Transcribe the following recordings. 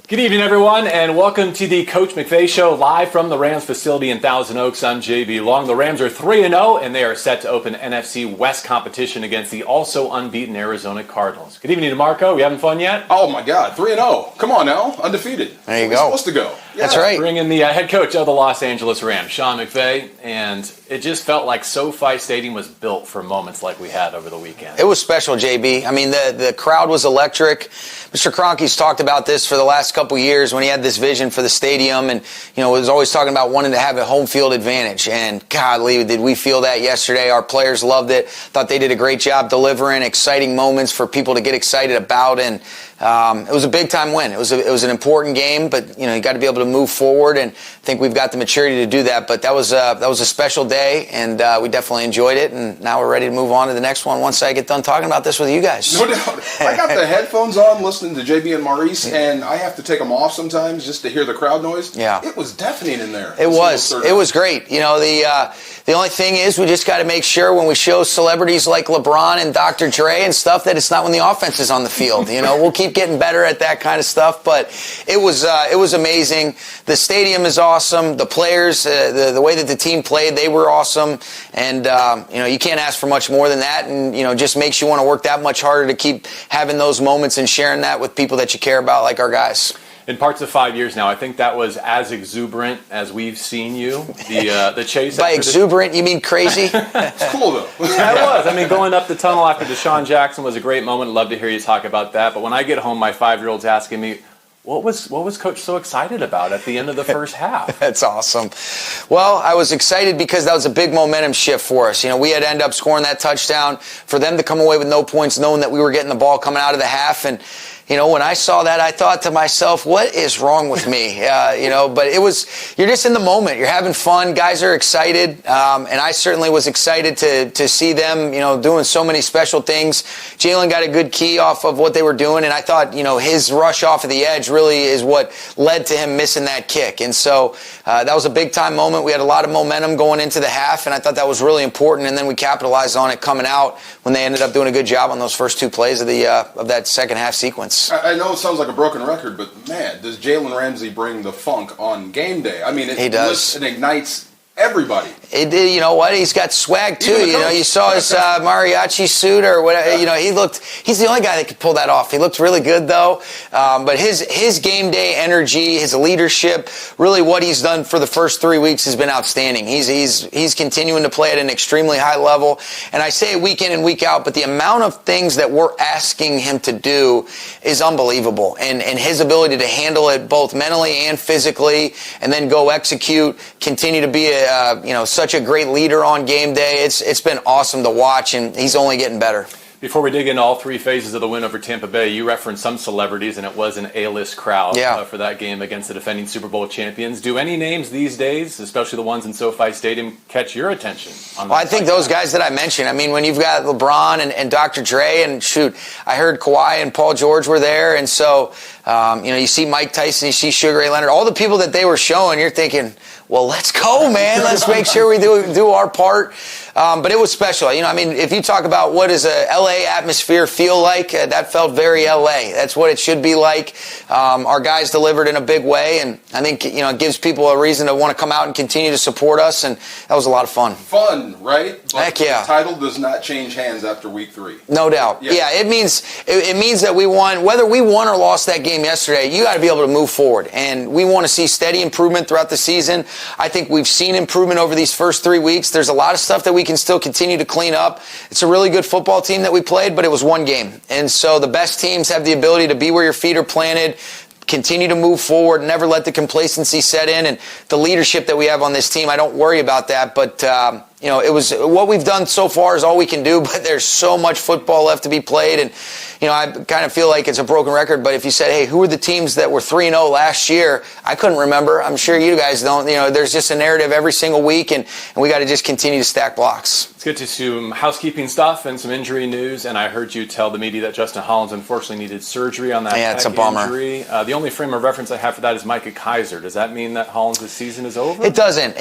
Good evening, everyone, and welcome to the Coach McVay Show, live from the Rams facility in Thousand Oaks. I'm JB Long. The Rams are 3-0, and they are set to open NFC West competition against the also unbeaten Arizona Cardinals. Good evening, DeMarco. We having fun yet? Oh, my God. 3-0. Come on now. Undefeated. There you We're go. Supposed to go. Yeah. That's right. Bring in the head coach of the Los Angeles Rams, Sean McVay, and it just felt like SoFi Stadium was built for moments like we had over the weekend. It was special, JB. I mean, the crowd was electric. Mr. Kroenke's talked about this for the last couple years when he had this vision for the stadium, and was always talking about wanting to have a home field advantage. And golly, did we feel that yesterday? Our players loved it. Thought they did a great job delivering exciting moments for people to get excited about, and it was a big time win. It was an important game, but you got to be able to move forward, and I think we've got the maturity to do that. But that was a special day, and we definitely enjoyed it. And now we're ready to move on to the next one once I get done talking about this with you guys. No doubt. I got the headphones on listening to JB and Maurice, and I have to take them off sometimes just to hear the crowd noise. Yeah, it was deafening in there. It was great. The only thing is we just got to make sure when we show celebrities like LeBron and Dr. Dre and stuff that it's not when the offense is on the field. We'll keep getting better at that kind of stuff, but it was amazing. The stadium is awesome. The players, the way that the team played, they were awesome. And you can't ask for much more than that. And just makes you want to work that much harder to keep having those moments and sharing that with people that you care about, like our guys. In parts of 5 years now, I think that was as exuberant as we've seen you. The chase. By exuberant, you mean crazy? It's cool, though. Yeah, it was. I mean, going up the tunnel after Deshaun Jackson was a great moment. Love to hear you talk about that. But when I get home, my 5-year-old's asking me, what was Coach so excited about at the end of the first half? That's awesome. Well, I was excited because that was a big momentum shift for us. We had to end up scoring that touchdown. For them to come away with no points, knowing that we were getting the ball coming out of the half, and when I saw that, I thought to myself, what is wrong with me? But you're just in the moment. You're having fun. Guys are excited. And I certainly was excited to see them, doing so many special things. Jalen got a good key off of what they were doing. And I thought, his rush off of the edge really is what led to him missing that kick. And so that was a big time moment. We had a lot of momentum going into the half. And I thought that was really important. And then we capitalized on it coming out when they ended up doing a good job on those first two plays of that second half sequence. I know it sounds like a broken record, but man, does Jalen Ramsey bring the funk on game day? I mean, he does. It ignites everybody. It did. You know what? He's got swag too. You saw his mariachi suit or whatever. He's the only guy that could pull that off. He looked really good though. But his game day energy, his leadership, really what he's done for the first 3 weeks has been outstanding. He's continuing to play at an extremely high level. And I say it week in and week out, but the amount of things that we're asking him to do is unbelievable. And his ability to handle it both mentally and physically, and then go execute, continue to be such a great leader on game day. It's been awesome to watch, and he's only getting better. Before we dig into all three phases of the win over Tampa Bay, you referenced some celebrities, and it was an A-list crowd for that game against the defending Super Bowl champions. Do any names these days, especially the ones in SoFi Stadium, catch your attention? I think those guys that I mentioned. I mean, when you've got LeBron and Dr. Dre, and shoot, I heard Kawhi and Paul George were there, and so you see Mike Tyson, you see Sugar Ray Leonard, all the people that they were showing, you're thinking, well, let's go, man. Let's make sure we do our part. But it was special. If you talk about what does a LA atmosphere feel like, that felt very LA. That's what it should be like. Our guys delivered in a big way, and I think it gives people a reason to want to come out and continue to support us, and that was a lot of fun. Fun, right? But heck yeah. The title does not change hands after week 3. No doubt. Yeah, it means that we won. Whether we won or lost that game yesterday, you got to be able to move forward, and we want to see steady improvement throughout the season. I think we've seen improvement over these first 3 weeks. There's a lot of stuff that we can still continue to clean up. It's a really good football team that we played, but it was one game. And so the best teams have the ability to be where your feet are planted, continue to move forward, never let the complacency set in. And the leadership that we have on this team, I don't worry about that. But, it was what we've done so far is all we can do, but there's so much football left to be played. And, I kind of feel like it's a broken record, but if you said, hey, who are the teams that were 3-0 last year? I couldn't remember. I'm sure you guys don't. There's just a narrative every single week, and we got to just continue to stack blocks. Let's get to some housekeeping stuff and some injury news. And I heard you tell the media that Justin Hollins unfortunately needed surgery on that pec it's a bummer. Injury. The only frame of reference I have for that is Micah Kiser. Does that mean that Hollins' season is over? It doesn't.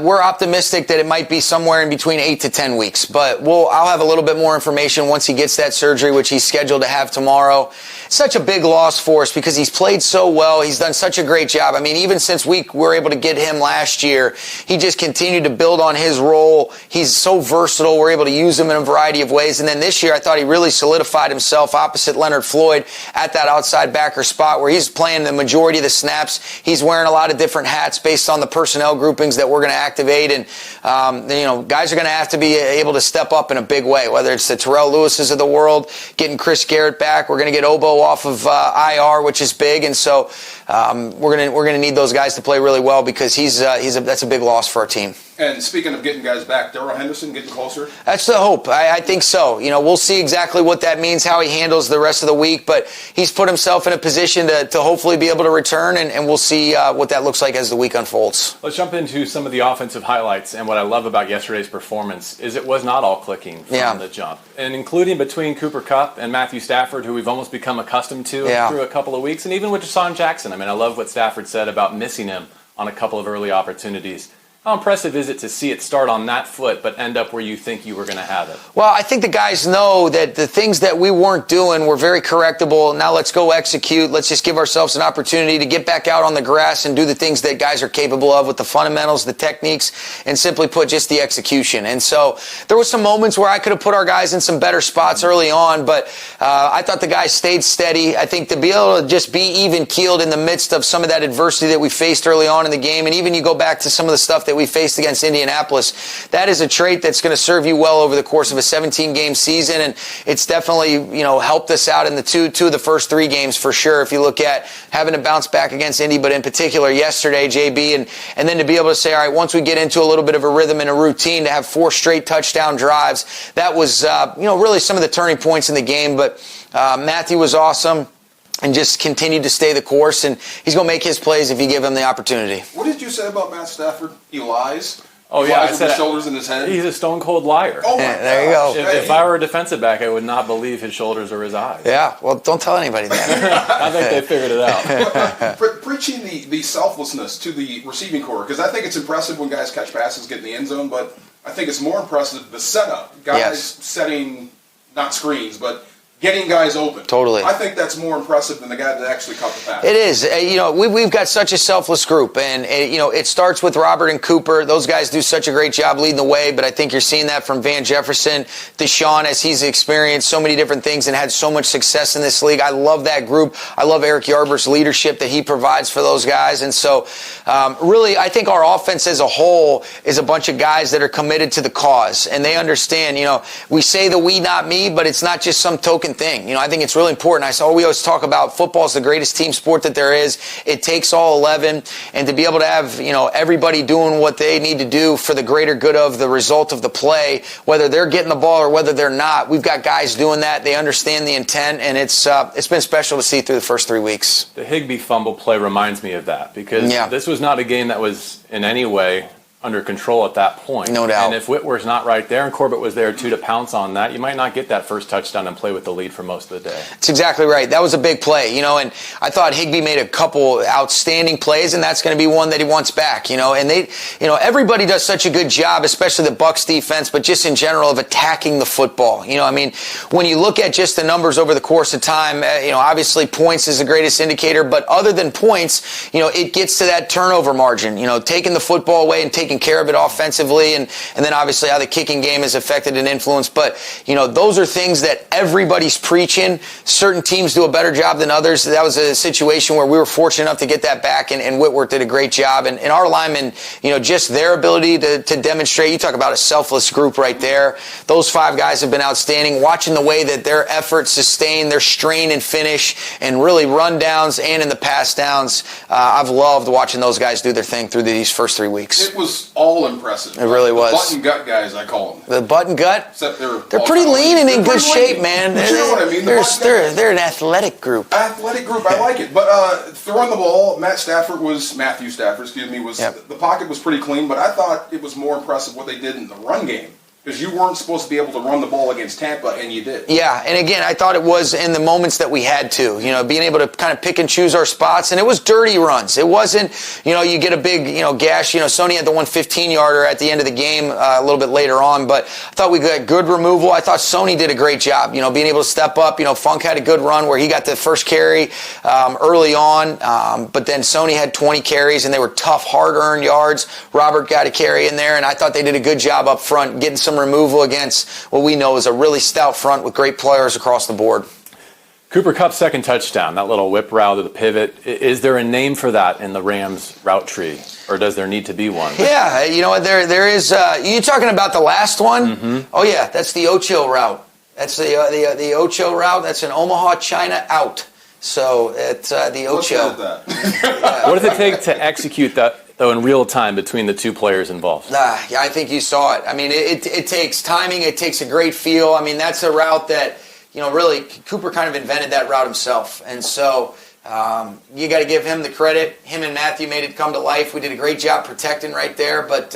We're optimistic that it might be somewhere in between 8 to 10 weeks. But I'll have a little bit more information once he gets that surgery, which he's scheduled to have tomorrow. Such a big loss for us because he's played so well. He's done such a great job. I mean, even since we were able to get him last year, he just continued to build on his role. He's so versatile. We're able to use him in a variety of ways. And then this year, I thought he really solidified himself opposite Leonard Floyd at that outside backer spot where he's playing the majority of the snaps. He's wearing a lot of different hats based on the personnel groupings that we're going to activate. And, guys are going to have to be able to step up in a big way, whether it's the Terrell Lewis's of the world, getting Chris Garrett back. We're going to get Obo off of IR, which is big. And so we're going to need those guys to play really well because that's a big loss for our team. And speaking of getting guys back, Darrell Henderson getting closer? That's the hope. I think so. We'll see exactly what that means, how he handles the rest of the week, but he's put himself in a position to hopefully be able to return, and we'll see what that looks like as the week unfolds. Let's jump into some of the offensive highlights, and what I love about yesterday's performance is it was not all clicking from the jump, and including between Cooper Kupp and Matthew Stafford, who we've almost become accustomed to through a couple of weeks, and even with Deshaun Jackson. I mean, I love what Stafford said about missing him on a couple of early opportunities. How impressive is it to see it start on that foot but end up where you think you were going to have it? Well, I think the guys know that the things that we weren't doing were very correctable. Now let's go execute. Let's just give ourselves an opportunity to get back out on the grass and do the things that guys are capable of with the fundamentals, the techniques, and simply put, just the execution. And so there were some moments where I could have put our guys in some better spots early on, but I thought the guys stayed steady. I think to be able to just be even-keeled in the midst of some of that adversity that we faced early on in the game, and even you go back to some of the stuff that we faced against Indianapolis, that is a trait that's going to serve you well over the course of a 17-game season, and it's definitely helped us out in the two of the first 3 games for sure. If you look at having to bounce back against Indy, but in particular yesterday, JB, and then to be able to say, all right, once we get into a little bit of a rhythm and a routine, to have 4 straight touchdown drives, that was really some of the turning points in the game. But Matthew was awesome and just continued to stay the course, and he's going to make his plays if you give him the opportunity. What did you say about Matt Stafford? He lies? Oh, he lies with his shoulders in his head? He's a stone-cold liar. Oh, my there you go. If I were a defensive back, I would not believe his shoulders or his eyes. Yeah, well, don't tell anybody that. I think they figured it out. Preaching the selflessness to the receiving corps, because I think it's impressive when guys catch passes, get in the end zone, but I think it's more impressive the setup. Guys setting, not screens, but getting guys open. Totally. I think that's more impressive than the guy that actually caught the pass. It is. We've got such a selfless group, and it starts with Robert and Cooper. Those guys do such a great job leading the way, but I think you're seeing that from Van Jefferson, Deshaun, as he's experienced so many different things and had so much success in this league. I love that group. I love Eric Yarber's leadership that he provides for those guys, and so really, I think our offense as a whole is a bunch of guys that are committed to the cause, and they understand. We say the we, not me, but it's not just some token thing. I think it's really important. We always talk about football is the greatest team sport that there is. It takes all 11, and to be able to have everybody doing what they need to do for the greater good of the result of the play, whether they're getting the ball or whether they're not, we've got guys doing that. They understand the intent, and it's been special to see through the first 3 weeks. The Higbee fumble play reminds me of that because this was not a game that was in any way under control at that point. No doubt. And if Whitworth's not right there and Corbett was there too to pounce on that, you might not get that first touchdown and play with the lead for most of the day. That's exactly right. That was a big play, and I thought Higbee made a couple outstanding plays, and that's going to be one that he wants back, and they, everybody does such a good job, especially the Bucs defense, but just in general of attacking the football. When you look at just the numbers over the course of time, obviously points is the greatest indicator, but other than points, it gets to that turnover margin, taking the football away and taking care of it offensively, and then obviously how the kicking game is affected and influenced. But, those are things that everybody's preaching. Certain teams do a better job than others. That was a situation where we were fortunate enough to get that back, and Whitworth did a great job. And our linemen, just their ability to demonstrate, you talk about a selfless group right there. Those 5 guys have been outstanding. Watching the way that their efforts sustain, their strain and finish, and really run downs and in the pass downs, I've loved watching those guys do their thing through these first 3 weeks. It was all impressive. It really was. The butt and gut guys, I call them. The butt and gut? Except they're pretty lean and in good shape, man. You know what I mean? They're an athletic group. Athletic group, I like it. But throwing the ball, Matthew Stafford, the pocket was pretty clean, but I thought it was more impressive what they did in the run game. Because you weren't supposed to be able to run the ball against Tampa, and you did. Yeah, and again, I thought it was in the moments that we had to, being able to kind of pick and choose our spots, and it was dirty runs. It wasn't, you get a big, gash. Sony had the 115-yarder at the end of the game a little bit later on, but I thought we got good removal. I thought Sony did a great job, being able to step up. Funk had a good run where he got the first carry early on, but then Sony had 20 carries, and they were tough, hard-earned yards. Robert got a carry in there, and I thought they did a good job up front, getting some removal against what we know is a really stout front with great players across the board. Cooper Kupp's second touchdown, that little whip route to the pivot. Is there a name for that in the Rams route tree, or does there need to be one? Yeah, there is. You talking about the last one? Mm-hmm. Oh yeah, that's the Ocho route. That's the Ocho route. That's an Omaha, China out. So it's the Ocho. What does it take to execute that, though, in real time between the two players involved? Yeah, I think you saw it. I mean, it takes timing. It takes a great feel. I mean, that's a route that, really Cooper kind of invented that route himself. And so you got to give him the credit. Him and Matthew made it come to life. We did a great job protecting right there. But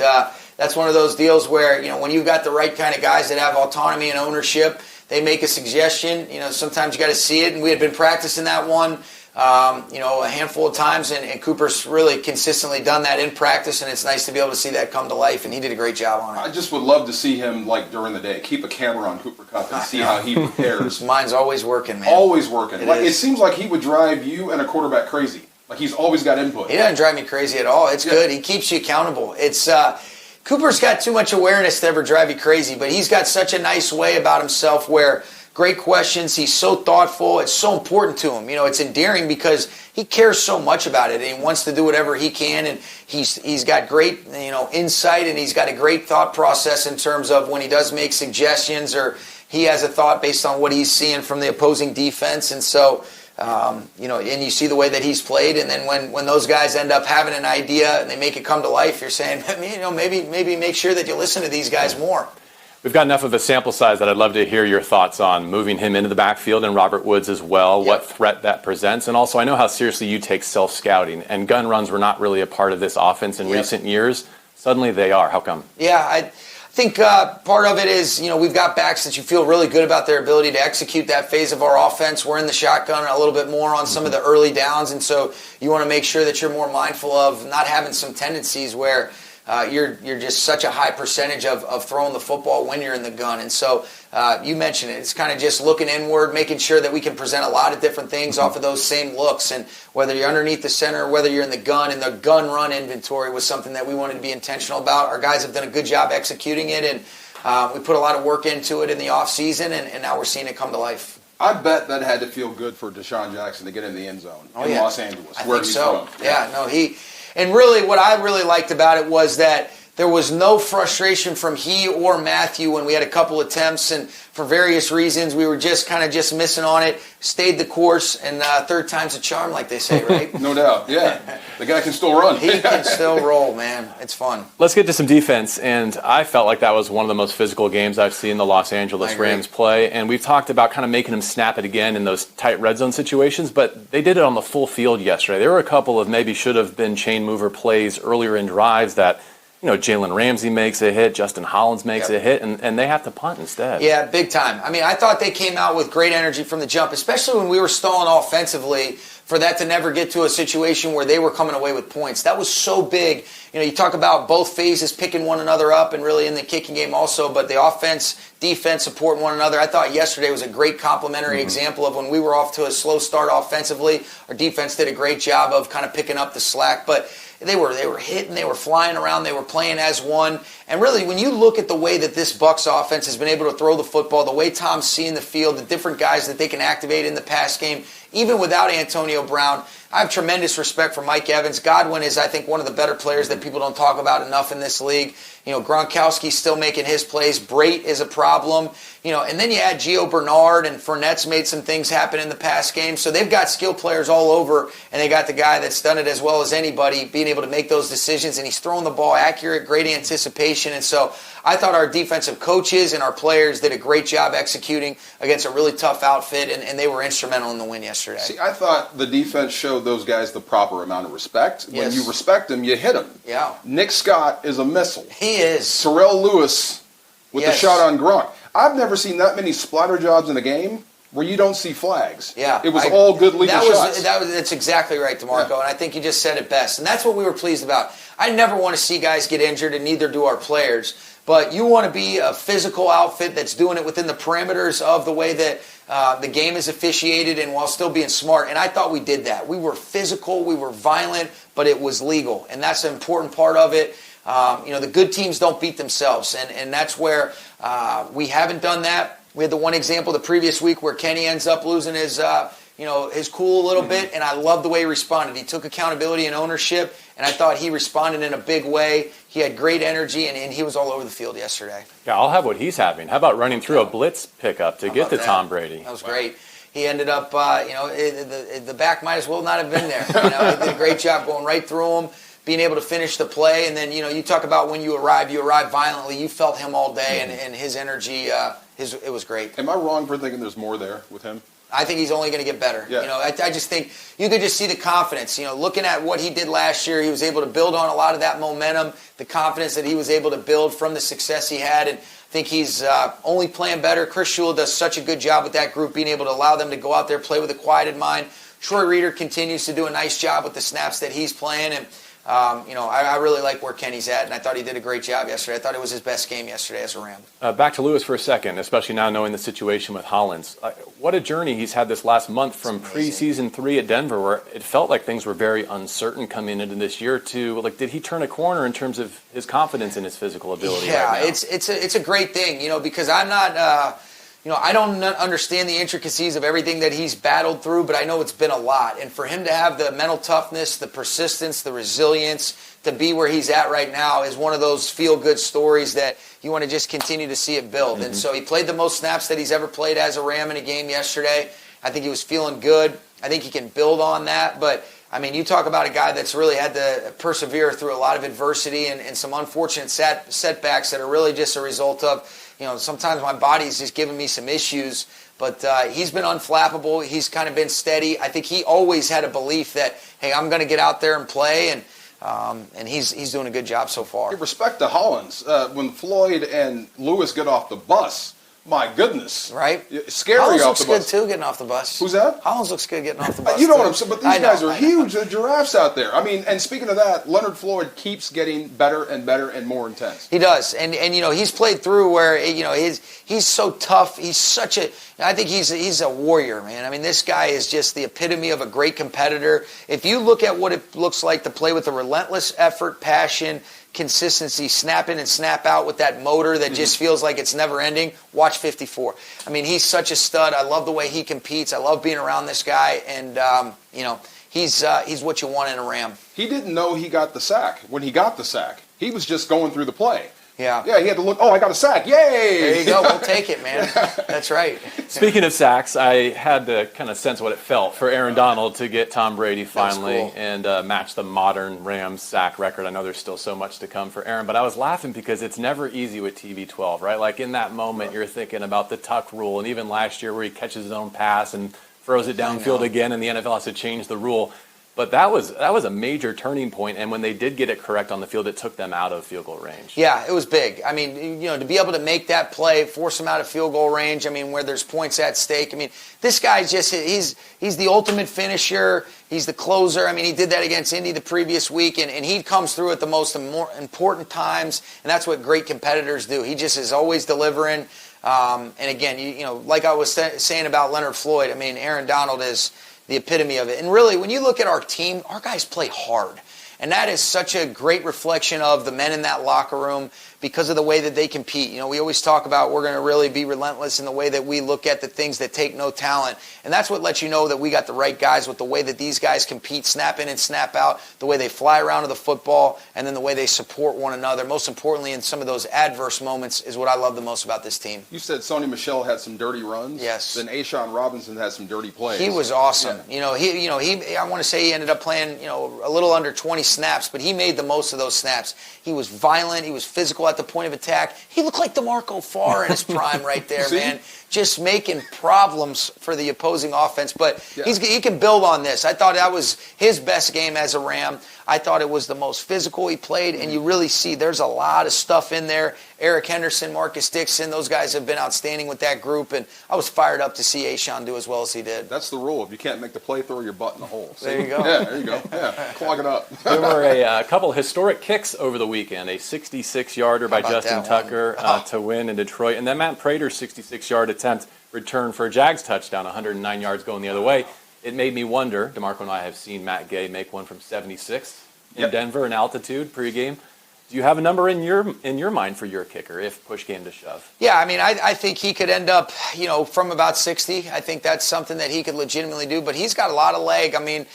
that's one of those deals where, when you've got the right kind of guys that have autonomy and ownership, they make a suggestion. Sometimes you got to see it. And we had been practicing that one. A handful of times, and Cooper's really consistently done that in practice, and it's nice to be able to see that come to life, and he did a great job on it. I just would love to see him, during the day, keep a camera on Cooper Kupp and see how he prepares. Mine's always working, man. Always working. It seems like he would drive you and a quarterback crazy. Like he's always got input. He doesn't drive me crazy at all. It's good. He keeps you accountable. It's Cooper's got too much awareness to ever drive you crazy, but he's got such a nice way about himself where great questions. He's so thoughtful. It's so important to him. It's endearing because he cares so much about it, and he wants to do whatever he can. And he's got great, insight, and he's got a great thought process in terms of when he does make suggestions or he has a thought based on what he's seeing from the opposing defense. And so, and you see the way that he's played. And then when those guys end up having an idea and they make it come to life, you're saying, maybe make sure that you listen to these guys more. We've got enough of a sample size that I'd love to hear your thoughts on moving him into the backfield and Robert Woods as well, what threat that presents. And also, I know how seriously you take self-scouting, and gun runs were not really a part of this offense in recent years. Suddenly they are. How come? Yeah, I think part of it is, we've got backs that you feel really good about their ability to execute that phase of our offense. We're in the shotgun a little bit more on some of the early downs, and so you want to make sure that you're more mindful of not having some tendencies where you're just such a high percentage of throwing the football when you're in the gun. And so you mentioned it. It's kind of just looking inward, making sure that we can present a lot of different things off of those same looks. And whether you're underneath the center or whether you're in the gun, and the gun run inventory was something that we wanted to be intentional about. Our guys have done a good job executing it, and we put a lot of work into it in the offseason, and now we're seeing it come to life. I bet that had to feel good for Deshaun Jackson to get in the end zone in Los Angeles. I think so. Yeah, no, and really, what I really liked about it was that there was no frustration from he or Matthew when we had a couple attempts, and for various reasons, we were just missing on it, stayed the course, and third time's a charm, like they say, right? No doubt, yeah. The guy can still run. He can still roll, man. It's fun. Let's get to some defense, and I felt like that was one of the most physical games I've seen the Los Angeles Rams play, and we've talked about kind of making them snap it again in those tight red zone situations, but they did it on the full field yesterday. There were a couple of maybe should have been chain mover plays earlier in drives that Jalen Ramsey makes a hit, Justin Hollins makes a hit, and they have to punt instead. Yeah, big time. I mean, I thought they came out with great energy from the jump, especially when we were stalling offensively, for that to never get to a situation where they were coming away with points. That was so big. You talk about both phases picking one another up, and really in the kicking game also, but the offense, defense supporting one another. I thought yesterday was a great complimentary example of when we were off to a slow start offensively. Our defense did a great job of kind of picking up the slack, but they were hitting, they were flying around, they were playing as one. And really, when you look at the way that this Bucs offense has been able to throw the football, the way Tom's seeing the field, the different guys that they can activate in the pass game, even without Antonio Brown, I have tremendous respect for Mike Evans. Godwin is, I think, one of the better players that people don't talk about enough in this league. Gronkowski's still making his plays. Brait is a problem. And then you add Gio Bernard, and Fournette's made some things happen in the pass game. So they've got skill players all over, and they got the guy that's done it as well as anybody, being able to make those decisions, and he's throwing the ball accurate, great anticipation. And so I thought our defensive coaches and our players did a great job executing against a really tough outfit, and they were instrumental in the win yesterday. See, I thought the defense showed those guys the proper amount of respect. When you respect them, you hit them. Yeah. Nick Scott is a missile. He is. Terrell Lewis with the shot on Gronk. I've never seen that many splatter jobs in a game where you don't see flags. Yeah, it was all good legal shots. That's exactly right, DeMarco, and I think you just said it best. And that's what we were pleased about. I never want to see guys get injured, and neither do our players. But you want to be a physical outfit that's doing it within the parameters of the way that the game is officiated and while still being smart. And I thought we did that. We were physical, we were violent, but it was legal. And that's an important part of it. The good teams don't beat themselves. And that's where we haven't done that. We had the one example the previous week where Kenny ends up losing his cool a little bit, and I love the way he responded. He took accountability and ownership, and I thought he responded in a big way. He had great energy, and he was all over the field yesterday. Yeah, I'll have what he's having. How about running through a blitz pickup to get to Tom Brady? That was great. He ended up, the back might as well not have been there. He did a great job going right through him, being able to finish the play, and then, you talk about when you arrive violently. You felt him all day, and his energy, it was great. Am I wrong for thinking there's more there with him? I think he's only going to get better. Yeah. I just think you could just see the confidence. Looking at what he did last year, he was able to build on a lot of that momentum, the confidence that he was able to build from the success he had, and I think he's only playing better. Chris Shula does such a good job with that group, being able to allow them to go out there, play with a quieted mind. Troy Reeder continues to do a nice job with the snaps that he's playing, and I really like where Kenny's at, and I thought he did a great job yesterday. I thought it was his best game yesterday as a Ram. Back to Lewis for a second, especially now knowing the situation with Hollins. What a journey he's had this last month from preseason 3 at Denver, where it felt like things were very uncertain coming into this year, to, did he turn a corner in terms of his confidence in his physical ability right now? It's a great thing, because I'm not... I don't understand the intricacies of everything that he's battled through, but I know it's been a lot. And for him to have the mental toughness, the persistence, the resilience to be where he's at right now is one of those feel-good stories that you want to just continue to see it build. And so he played the most snaps that he's ever played as a Ram in a game yesterday. I think he was feeling good. I think he can build on that. But, you talk about a guy that's really had to persevere through a lot of adversity and some unfortunate setbacks that are really just a result of, sometimes my body's just giving me some issues, but he's been unflappable. He's kind of been steady. I think he always had a belief that, hey, I'm going to get out there and play, and he's doing a good job so far. With respect to Hollins, when Floyd and Lewis get off the bus, my goodness. Right? Scary Hollins off looks the bus. good, too, getting off the bus. Who's that? Hollins looks good getting off the bus. You know what I'm saying? But these guys are huge. They're giraffes out there. And speaking of that, Leonard Floyd keeps getting better and better and more intense. He does. And he's played through where, he's so tough. He's such a... I think he's a warrior, man. This guy is just the epitome of a great competitor. If you look at what it looks like to play with a relentless effort, passion, consistency, snap in and snap out with that motor that just feels like it's never ending, watch 54. He's such a stud. I love the way he competes. I love being around this guy, and he's what you want in a Ram. He didn't know he got the sack when he got the sack. He was just going through the play. Yeah, he had to look, I got a sack. Yay! There you go. We'll take it, man. That's right. Speaking of sacks, I had to kind of sense what it felt for Aaron Donald to get Tom Brady finally and match the modern Rams sack record. I know there's still so much to come for Aaron, but I was laughing because it's never easy with TB12, right? Like in that moment, you're thinking about the tuck rule, and even last year where he catches his own pass and throws it downfield again, and the NFL has to change the rule. But that was a major turning point, and when they did get it correct on the field, it took them out of field goal range. Yeah, it was big. To be able to make that play, force them out of field goal range, where there's points at stake. This guy's he's the ultimate finisher. He's the closer. He did that against Indy the previous week, and he comes through at the most important times, and that's what great competitors do. He just is always delivering. And again, like I was saying about Leonard Floyd, Aaron Donald is the epitome of it. And really, when you look at our team, our guys play hard. And that is such a great reflection of the men in that locker room because of the way that they compete. We always talk about we're going to really be relentless in the way that we look at the things that take no talent. And that's what lets you know that we got the right guys with the way that these guys compete, snap in and snap out, the way they fly around to the football, and then the way they support one another. Most importantly, in some of those adverse moments is what I love the most about this team. You said Sony Michel had some dirty runs. Yes. Then A'Shawn Robinson had some dirty plays. He was awesome. Yeah. I want to say he ended up playing, a little under 20 snaps, but he made the most of those snaps. He was violent. He was physical at the point of attack. He looked like DeMarco Farr in his prime right there, man. just making problems for the opposing offense. But he can build on this. I thought that was his best game as a Ram. I thought it was the most physical he played, and you really see there's a lot of stuff in there. Eric Henderson, Marcus Dixon, those guys have been outstanding with that group, and I was fired up to see Ashawn do as well as he did. That's the rule. If you can't make the play, throw your butt in the hole. There you go. Yeah, there you go. Yeah, clog it up. There were a couple historic kicks over the weekend. A 66-yarder by Justin Tucker to win in Detroit, and then Matt Prater's 66-yard attempt return for a Jags touchdown, 109 yards going the other way. It made me wonder, DeMarco and I have seen Matt Gay make one from 76 in Denver in altitude pregame. Do you have a number in your mind for your kicker if push came to shove? Yeah, I mean, I think he could end up, from about 60. I think that's something that he could legitimately do, but he's got a lot of leg. I mean,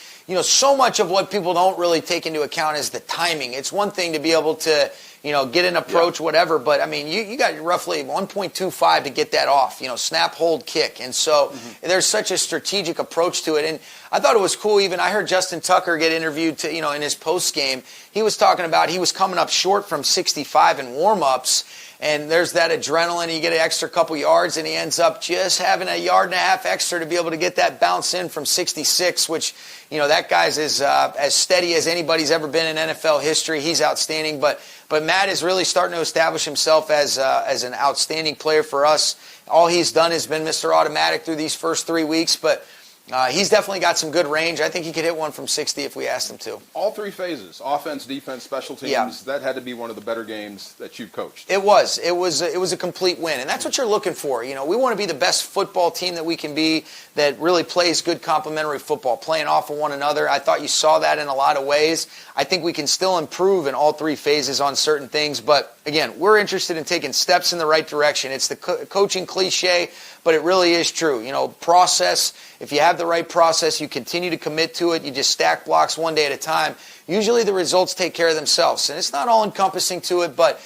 so much of what people don't really take into account is the timing. It's one thing to be able to, get an approach, whatever, but I mean, you got roughly 1.25 to get that off, snap, hold, kick. And so there's such a strategic approach to it. And I thought it was cool. Even I heard Justin Tucker get interviewed in his post game. He was talking about he was coming up short from 65 in warm-ups. And there's that adrenaline. You get an extra couple yards, and he ends up just having a yard and a half extra to be able to get that bounce in from 66, which, that guy's as steady as anybody's ever been in NFL history. He's outstanding. But Matt is really starting to establish himself as an outstanding player for us. All he's done has been Mr. Automatic through these first 3 weeks, but he's definitely got some good range. I think he could hit one from 60 if we asked him to. All three phases, offense, defense, special teams, that had to be one of the better games that you've coached. It was. It was a complete win, and that's what you're looking for. We want to be the best football team that we can be that really plays good complementary football, playing off of one another. I thought you saw that in a lot of ways. I think we can still improve in all three phases on certain things, but again, we're interested in taking steps in the right direction. It's the coaching cliche, but it really is true. Process, if you have the right process, you continue to commit to it, you just stack blocks one day at a time, usually the results take care of themselves. And it's not all-encompassing to it, but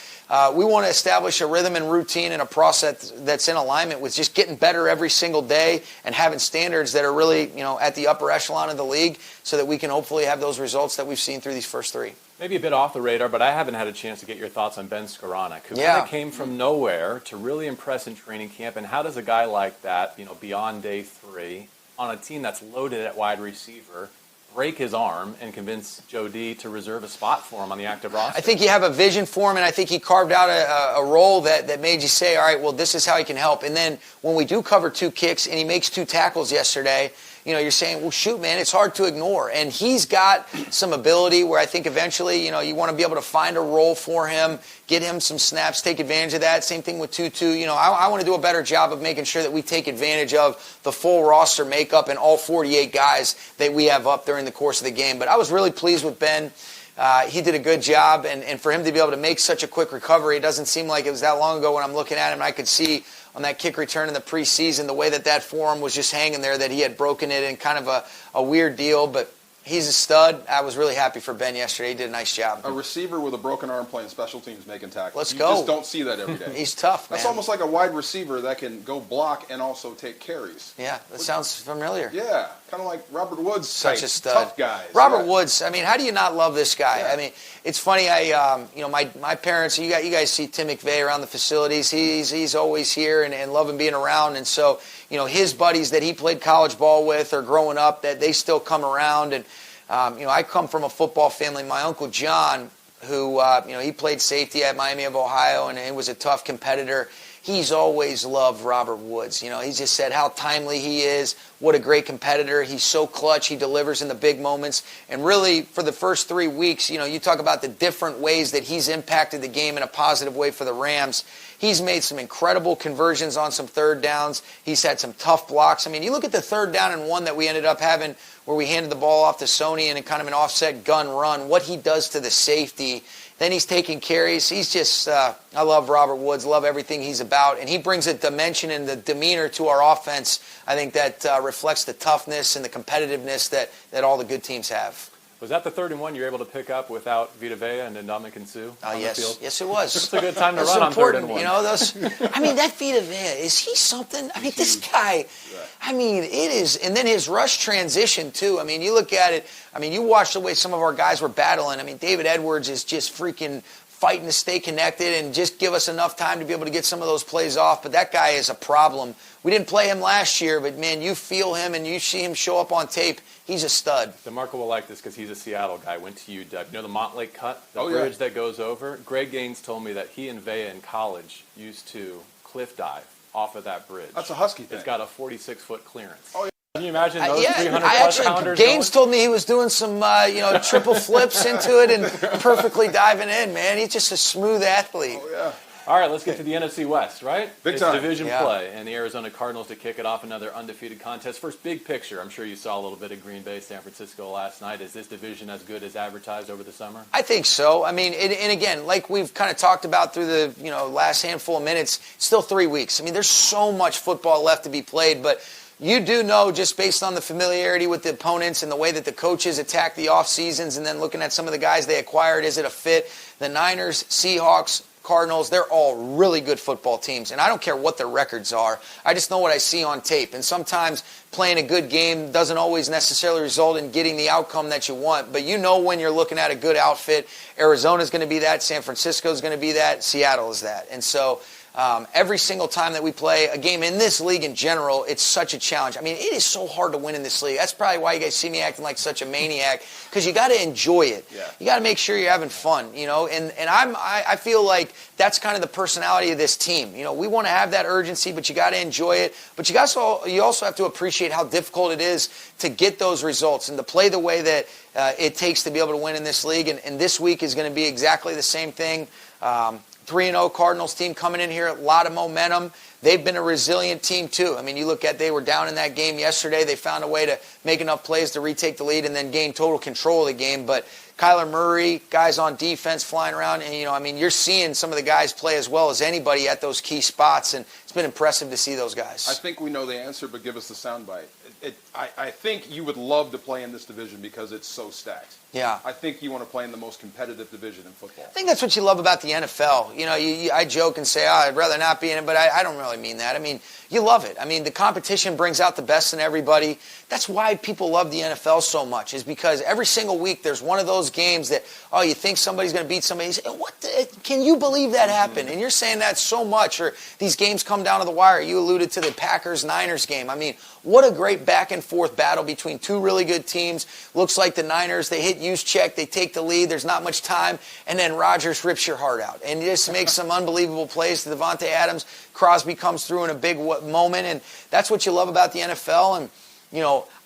we want to establish a rhythm and routine and a process that's in alignment with just getting better every single day and having standards that are really, at the upper echelon of the league so that we can hopefully have those results that we've seen through these first three. Maybe a bit off the radar, but I haven't had a chance to get your thoughts on Ben Scaroni, who kind of came from nowhere to really impress in training camp. And how does a guy like that, beyond day 3, on a team that's loaded at wide receiver, break his arm and convince Joe D to reserve a spot for him on the active roster? I think you have a vision for him, and I think he carved out a role that made you say, all right, well, this is how he can help. And then when we do cover 2 kicks and he makes 2 tackles yesterday, you're saying, well, shoot, man, it's hard to ignore. And he's got some ability where I think eventually, you want to be able to find a role for him, get him some snaps, take advantage of that. Same thing with Tutu. I want to do a better job of making sure that we take advantage of the full roster makeup and all 48 guys that we have up during the course of the game. But I was really pleased with Ben. He did a good job, and for him to be able to make such a quick recovery, it doesn't seem like it was that long ago when I'm looking at him, and I could see on that kick return in the preseason the way that forearm was just hanging there, that he had broken it in kind of a weird deal, but he's a stud. I was really happy for Ben yesterday. He did a nice job. A receiver with a broken arm playing special teams making tackles. Let's go. You just don't see that every day. He's tough, man. That's almost like a wide receiver that can go block and also take carries. Yeah, that sounds familiar. Yeah, kind of like Robert Woods. Such a stud. Tough guys. Robert Woods, I mean, how do you not love this guy? Yeah. I mean, it's funny, my parents, you guys see Tim McVay around the facilities. He's always here and loving being around. And so, his buddies that he played college ball with or growing up, that they still come around. And I come from a football family. My Uncle John, who, he played safety at Miami of Ohio and he was a tough competitor. He's always loved Robert Woods. He's just said how timely he is, what a great competitor. He's so clutch. He delivers in the big moments. And really, for the first 3 weeks, you talk about the different ways that he's impacted the game in a positive way for the Rams. He's made some incredible conversions on some third downs. He's had some tough blocks. I mean, you look at the 3rd down and 1 that we ended up having where we handed the ball off to Sony in a kind of an offset gun run, what he does to the safety. Then he's taking carries. He's just, I love Robert Woods, love everything he's about. And he brings a dimension and the demeanor to our offense, I think, that reflects the toughness and the competitiveness that all the good teams have. Was that the 3rd and 1 you were able to pick up without Vita Vea and Ndamukong Suh on the field? Yes, it was. It's a good time to run on 3rd and 1. That Vita Vea, is he something? I mean, this guy, I mean, it is. And then his rush transition, too. I mean, you look at it. I mean, you watch the way some of our guys were battling. I mean, David Edwards is just freaking fighting to stay connected and just give us enough time to be able to get some of those plays off. But that guy is a problem. We didn't play him last year, but, man, you feel him and you see him show up on tape. He's a stud. DeMarco will like this because he's a Seattle guy. Went to UW. You know the Montlake Cut? The bridge that goes over? Greg Gaines told me that he and Vea in college used to cliff dive off of that bridge. That's a Husky thing. It's got a 46-foot clearance. Oh, yeah. Can you imagine those 300-plus pounders? Gaines told me he was doing some, triple flips into it and perfectly diving in, man. He's just a smooth athlete. Oh, yeah. All right, let's get to the NFC West, right? Big time. Division play, and the Arizona Cardinals to kick it off, another undefeated contest. First, big picture. I'm sure you saw a little bit of Green Bay, San Francisco last night. Is this division as good as advertised over the summer? I think so. I mean, and again, like we've kind of talked about through the last handful of minutes, still 3 weeks. I mean, there's so much football left to be played, but you do know, just based on the familiarity with the opponents and the way that the coaches attack the off seasons, and then looking at some of the guys they acquired, is it a fit? The Niners, Seahawks, Cardinals, they're all really good football teams. And I don't care what their records are. I just know what I see on tape. And sometimes playing a good game doesn't always necessarily result in getting the outcome that you want. But you know when you're looking at a good outfit, Arizona's going to be that, San Francisco's going to be that, Seattle is that. And so every single time that we play a game in this league in general, it's such a challenge. I mean, it is so hard to win in this league. That's probably why you guys see me acting like such a maniac, because you got to enjoy it. Yeah. You got to make sure you're having fun, And I feel like that's kind of the personality of this team. We want to have that urgency, but you got to enjoy it. But you also have to appreciate how difficult it is to get those results and to play the way that it takes to be able to win in this league. And this week is going to be exactly the same thing. 3-0 Cardinals team coming in here, a lot of momentum. They've been a resilient team too. I mean, you look at, they were down in that game yesterday. They found a way to make enough plays to retake the lead and then gain total control of the game. But Kyler Murray, guys on defense flying around, and you're seeing some of the guys play as well as anybody at those key spots, and it's been impressive to see those guys. I think we know the answer, but give us the soundbite. I think you would love to play in this division because it's so stacked. Yeah. I think you want to play in the most competitive division in football. I think that's what you love about the NFL. I joke and say, I'd rather not be in it, but I don't really mean that. I mean, you love it. I mean, the competition brings out the best in everybody. That's why people love the NFL so much, is because every single week there's one of those games that, you think somebody's going to beat somebody. You say, can you believe that happened? And you're saying that so much. Or these games come down to the wire. You alluded to the Packers-Niners game. I mean, what a great back-and-forth battle between two really good teams. Looks like the Niners, they hit Juszczyk, they take the lead, there's not much time, and then Rodgers rips your heart out. And he just makes some unbelievable plays to Devontae Adams. Crosby comes through in a big moment, and that's what you love about the NFL. And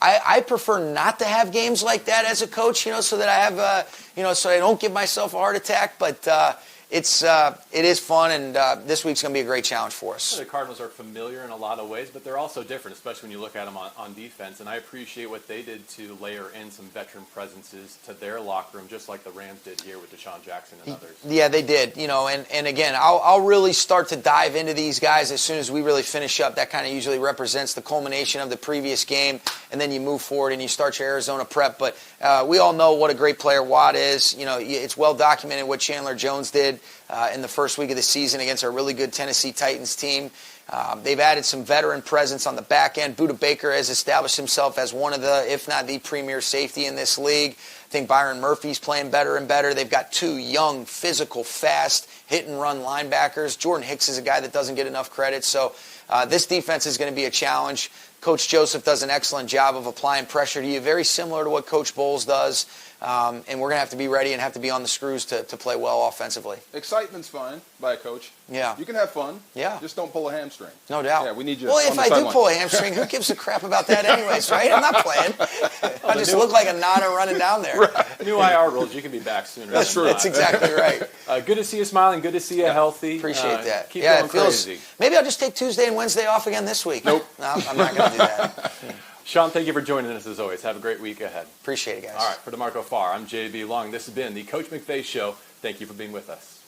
I prefer not to have games like that as a coach, so that I have, so I don't give myself a heart attack. But it is fun, and this week's going to be a great challenge for us. The Cardinals are familiar in a lot of ways, but they're also different, especially when you look at them on defense. And I appreciate what they did to layer in some veteran presences to their locker room, just like the Rams did here with Deshaun Jackson and others. Yeah, they did. And again, I'll really start to dive into these guys as soon as we really finish up. That kind of usually represents the culmination of the previous game, and then you move forward and you start your Arizona prep. But we all know what a great player Watt is. It's well documented what Chandler Jones did in the first week of the season against our really good Tennessee Titans team. They've added some veteran presence on the back end. Budda Baker has established himself as one of the, if not the premier safety in this league. I think Byron Murphy's playing better and better. They've got two young, physical, fast, hit-and-run linebackers. Jordan Hicks is a guy that doesn't get enough credit. So this defense is going to be a challenge. Coach Joseph does an excellent job of applying pressure to you, very similar to what Coach Bowles does. And we're going to have to be ready and have to be on the screws to play well offensively. Excitement's fine by a coach. Yeah. You can have fun. Yeah. Just don't pull a hamstring. No doubt. Yeah, we need you. Well, if I do pull a hamstring, who gives a crap about that anyways, right? I'm not playing. I just look like a nana running down there. Right. New IR rules, you can be back sooner. That's true. That's exactly right. Good to see you smiling. Good to see you healthy. Appreciate that. Keep going crazy. Maybe I'll just take Tuesday and Wednesday off again this week. Nope. No, I'm not going to do that. Sean, thank you for joining us as always. Have a great week ahead. Appreciate it, guys. All right, for DeMarco Farr, I'm JB Long. This has been the Coach McVay Show. Thank you for being with us.